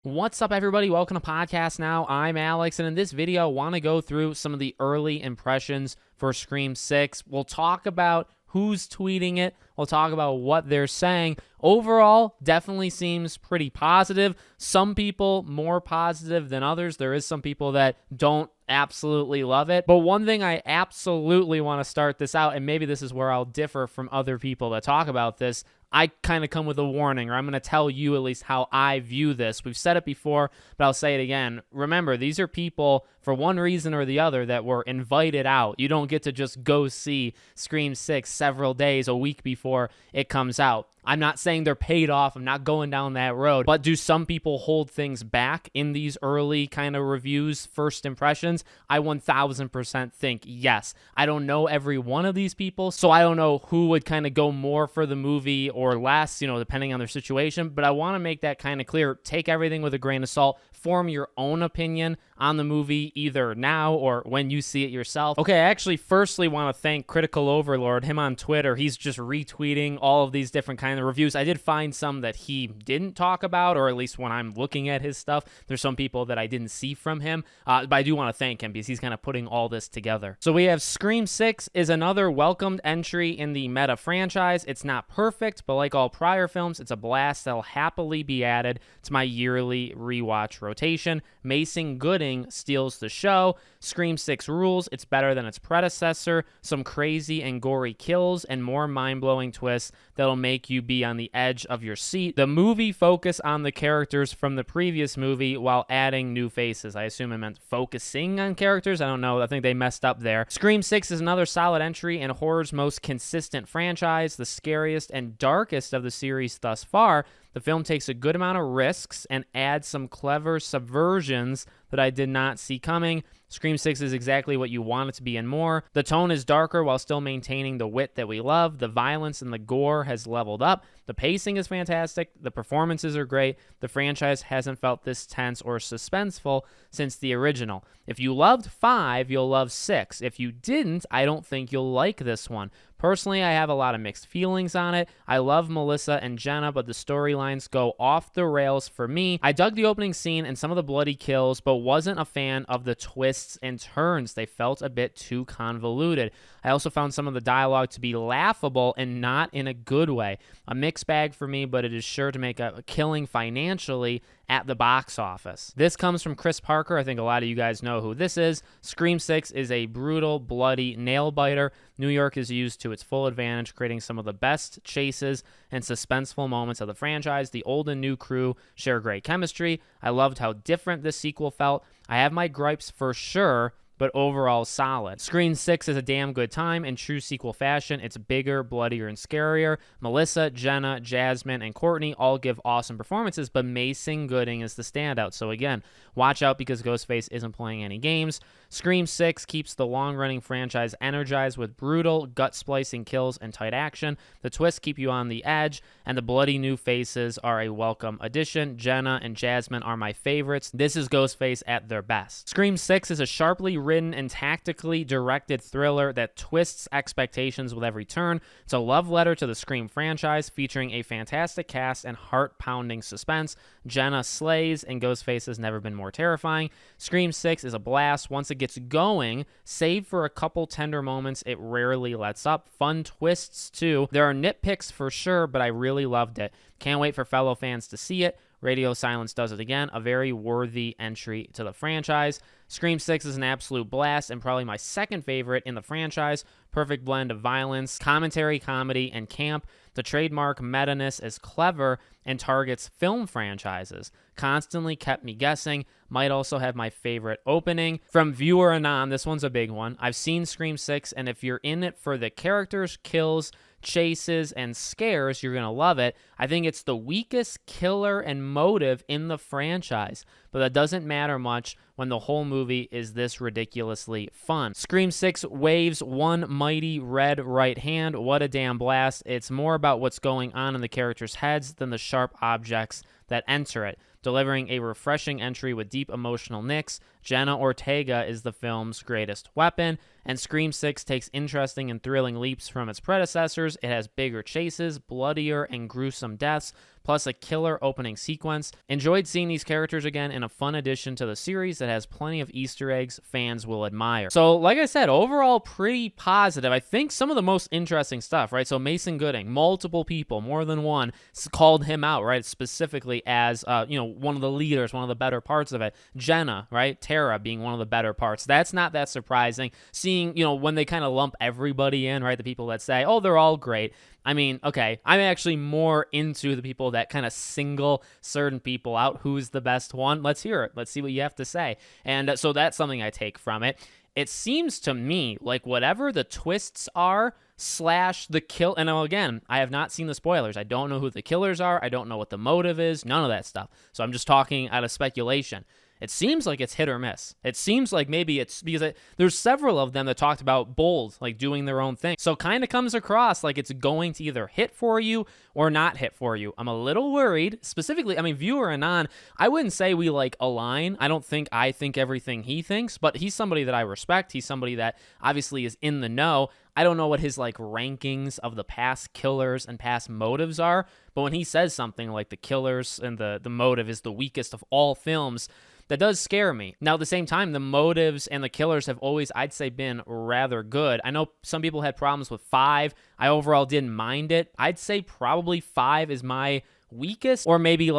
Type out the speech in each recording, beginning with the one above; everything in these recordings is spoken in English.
What's up, everybody? Welcome to Podcast Now. I'm Alex, and in this video, I want to go through some of the early impressions for Scream 6. We'll talk about who's tweeting it. We'll talk about what they're saying. Overall, definitely seems pretty positive. Some people more positive than others. There is some people that don't absolutely love it. But one thing I absolutely want to start this out, and maybe this is where I'll differ from other people that talk about this, I kind of come with a warning, or I'm going to tell you at least how I view this. We've said it before, but I'll say it again. Remember, these are people, for one reason or the other, that were invited out. You don't get to just go see Scream 6 several days, a week before it comes out. I'm not saying they're paid off. I'm not going down that road. But do some people hold things back in these early kind of reviews, first impressions? I 1000% think yes. I don't know every one of these people, so I don't know who would kind of go more for the movie or less, depending on their situation. But I want to make that kind of clear. Take everything with a grain of salt. Form your own opinion on the movie either now or when you see it yourself. Okay, I actually firstly want to thank Critical Overlord, him on Twitter. He's just retweeting all of these different kind of reviews. I did find some that he didn't talk about, or at least when I'm looking at his stuff, there's some people that I didn't see from him, but I do want to thank him because he's kind of putting all this together. So we have Scream 6 is another welcomed entry in the meta franchise. It's not perfect, but like all prior films, it's a blast that'll happily be added to my yearly rewatch rotation. Mason Gooding steals the show. Scream 6 rules. It's better than its predecessor. Some crazy and gory kills and more mind-blowing twists that'll make you be on the edge of your seat. The movie focused on the characters from the previous movie while adding new faces. I assume it meant focusing on characters. I don't know. I think they messed up there. Scream 6 is another solid entry in horror's most consistent franchise, the scariest and darkest of the series thus far. The film takes a good amount of risks and adds some clever subversions that I did not see coming. Scream 6 is exactly what you want it to be and more. The tone is darker while still maintaining the wit that we love. The violence and the gore has leveled up. The pacing is fantastic. The performances are great. The franchise hasn't felt this tense or suspenseful since the original. If you loved 5, you'll love 6. If you didn't, I don't think you'll like this one. Personally, I have a lot of mixed feelings on it. I love Melissa and Jenna, but the storylines go off the rails for me. I dug the opening scene and some of the bloody kills, but wasn't a fan of the twists and turns. They felt a bit too convoluted. I also found some of the dialogue to be laughable and not in a good way. A mixed bag for me, but it is sure to make a killing financially at the box office. This comes from Chris Parker. I think a lot of you guys know who this is. Scream 6 is a brutal, bloody nail-biter. New York is used to its full advantage, creating some of the best chases and suspenseful moments of the franchise. The old and new crew share great chemistry. I loved how different this sequel felt. I have my gripes for sure, but overall solid. Scream 6 is a damn good time in true sequel fashion. It's bigger, bloodier, and scarier. Melissa, Jenna, Jasmine, and Courtney all give awesome performances, but Mason Gooding is the standout. So again, watch out because Ghostface isn't playing any games. Scream 6 keeps the long-running franchise energized with brutal, gut-splicing kills and tight action. The twists keep you on the edge, and the bloody new faces are a welcome addition. Jenna and Jasmine are my favorites. This is Ghostface at their best. Scream 6 is a sharply written and tactically directed thriller that twists expectations with every turn. It's a love letter to the Scream franchise, featuring a fantastic cast and heart-pounding suspense. Jenna slays, and Ghostface has never been more terrifying. Scream 6 is a blast. Once it gets going, save for a couple tender moments, it rarely lets up. Fun twists, too. There are nitpicks for sure, but I really loved it. Can't wait for fellow fans to see it. Radio Silence does it again, a very worthy entry to the franchise. Scream 6 is an absolute blast and probably my second favorite in the franchise. Perfect blend of violence, commentary, comedy, and camp. The trademark meta-ness is clever and targets film franchises. Constantly kept me guessing. Might also have my favorite opening. From viewer Anon, this one's a big one. I've seen Scream 6, and if you're in it for the characters, kills, chases, and scares, you're going to love it. I think it's the weakest killer and motive in the franchise, but that doesn't matter much when the whole movie is this ridiculously fun. Scream 6 waves one mighty red right hand. What a damn blast. It's more about what's going on in the characters' heads than the sharp objects that enter it. Delivering a refreshing entry with deep emotional nicks, Jenna Ortega is the film's greatest weapon. and Scream 6 takes interesting and thrilling leaps from its predecessors. It has bigger chases, bloodier and gruesome deaths, plus a killer opening sequence. Enjoyed seeing these characters again in a fun addition to the series that has plenty of Easter eggs fans will admire. So, like I said, overall pretty positive. I think some of the most interesting stuff, right? So Mason Gooding, multiple people, more than one, called him out, right? Specifically as, one of the leaders, one of the better parts of it. Jenna, right? Tara being one of the better parts. That's not that surprising. Seeing, when they kind of lump everybody in, right? The people that say, oh, they're all great. I mean, okay, I'm actually more into the people that kind of single certain people out. Who's the best one? Let's hear it. Let's see what you have to say. And so that's something I take from it. It seems to me like whatever the twists are / the kill. And again, I have not seen the spoilers. I don't know who the killers are. I don't know what the motive is. None of that stuff. So I'm just talking out of speculation. It seems like it's hit or miss. It seems like maybe it's because there's several of them that talked about bold, like doing their own thing. So kind of comes across like it's going to either hit for you or not hit for you. I'm a little worried. Specifically, viewer Anon, I wouldn't say we like align. I think everything he thinks, but he's somebody that I respect. He's somebody that obviously is in the know. I don't know what his rankings of the past killers and past motives are, but when he says something like the killers and the motive is the weakest of all films, that does scare me. Now, at the same time, the motives and the killers have always, I'd say, been rather good. I know some people had problems with 5. I overall didn't mind it. I'd say probably 5 is my weakest, or maybe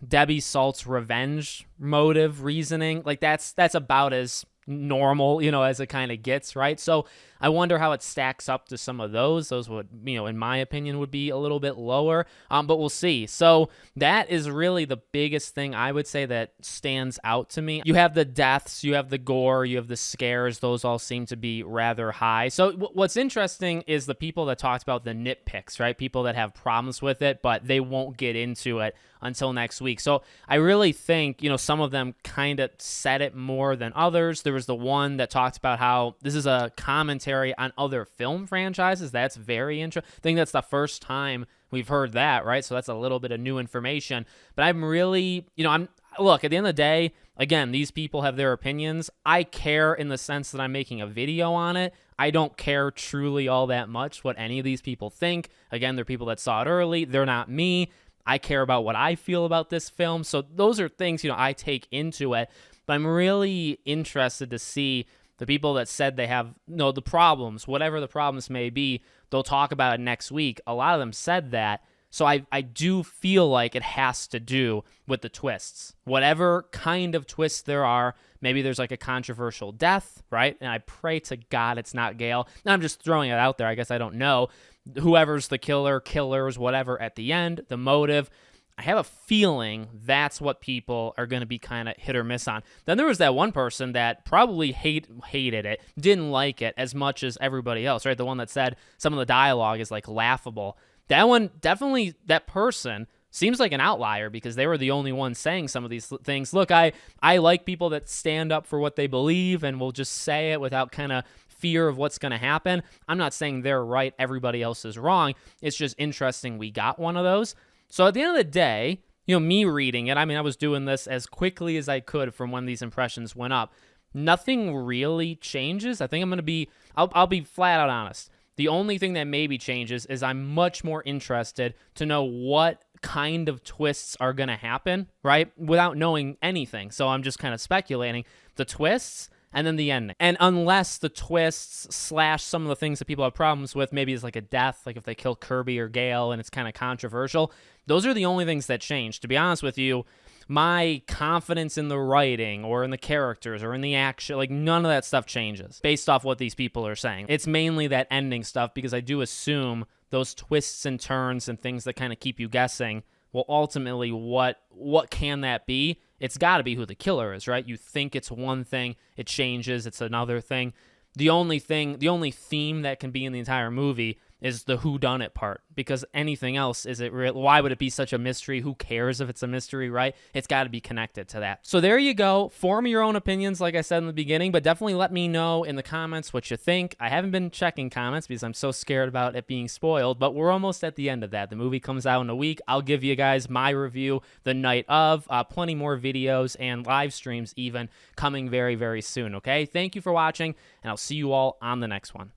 Debbie Salt's revenge motive reasoning. That's about as normal, as it kind of gets, right? So I wonder how it stacks up to some of those. Those would, in my opinion, would be a little bit lower, but we'll see. So that is really the biggest thing I would say that stands out to me. You have the deaths, you have the gore, you have the scares. Those all seem to be rather high. So what's interesting is the people that talked about the nitpicks, right? People that have problems with it, but they won't get into it until next week. So I really think, some of them kind of said it more than others. There was the one that talked about how this is a commentary on other film franchises. That's very interesting. I think that's the first time we've heard that, right? So that's a little bit of new information. But I'm really, look, at the end of the day, again, these people have their opinions. I care in the sense that I'm making a video on it. I don't care truly all that much what any of these people think. Again, they're people that saw it early. They're not me. I care about what I feel about this film. So those are things, I take into it. But I'm really interested to see the people that said they have, the problems, whatever the problems may be, they'll talk about it next week. A lot of them said that. So I do feel like it has to do with the twists. Whatever kind of twists there are, maybe there's a controversial death, right? And I pray to God it's not Gale. I'm just throwing it out there. I guess I don't know. Whoever's the killers, whatever at the end, the motive. I have a feeling that's what people are going to be kind of hit or miss on. Then there was that one person that probably hated it, didn't like it as much as everybody else, right? The one that said some of the dialogue is laughable. That one, definitely, that person seems like an outlier because they were the only ones saying some of these things. Look, I like people that stand up for what they believe and will just say it without kind of fear of what's going to happen. I'm not saying they're right, everybody else is wrong. It's just interesting we got one of those. So at the end of the day, me reading it, I was doing this as quickly as I could from when these impressions went up. Nothing really changes. I think I'm going to be, I'll be flat out honest. The only thing that maybe changes is I'm much more interested to know what kind of twists are going to happen, right? Without knowing anything. So I'm just kind of speculating the twists and then the ending. And unless the twists / some of the things that people have problems with, maybe it's a death, if they kill Kirby or Gale and it's kind of controversial, those are the only things that change. To be honest with you, my confidence in the writing or in the characters or in the action, none of that stuff changes based off what these people are saying. It's mainly that ending stuff because I do assume those twists and turns and things that kind of keep you guessing, well, ultimately, what can that be? It's got to be who the killer is, right? You think it's one thing, it changes, it's another thing. The only theme that can be in the entire movie is the whodunit part, because anything else, is it real? Why would it be such a mystery? Who cares if it's a mystery, right? It's got to be connected to that. So there you go. Form your own opinions, like I said in the beginning, but definitely let me know in the comments what you think. I haven't been checking comments because I'm so scared about it being spoiled, but we're almost at the end of that. The movie comes out in a week. I'll give you guys my review the night of. Plenty more videos and live streams even coming very, very soon, okay? Thank you for watching, and I'll see you all on the next one.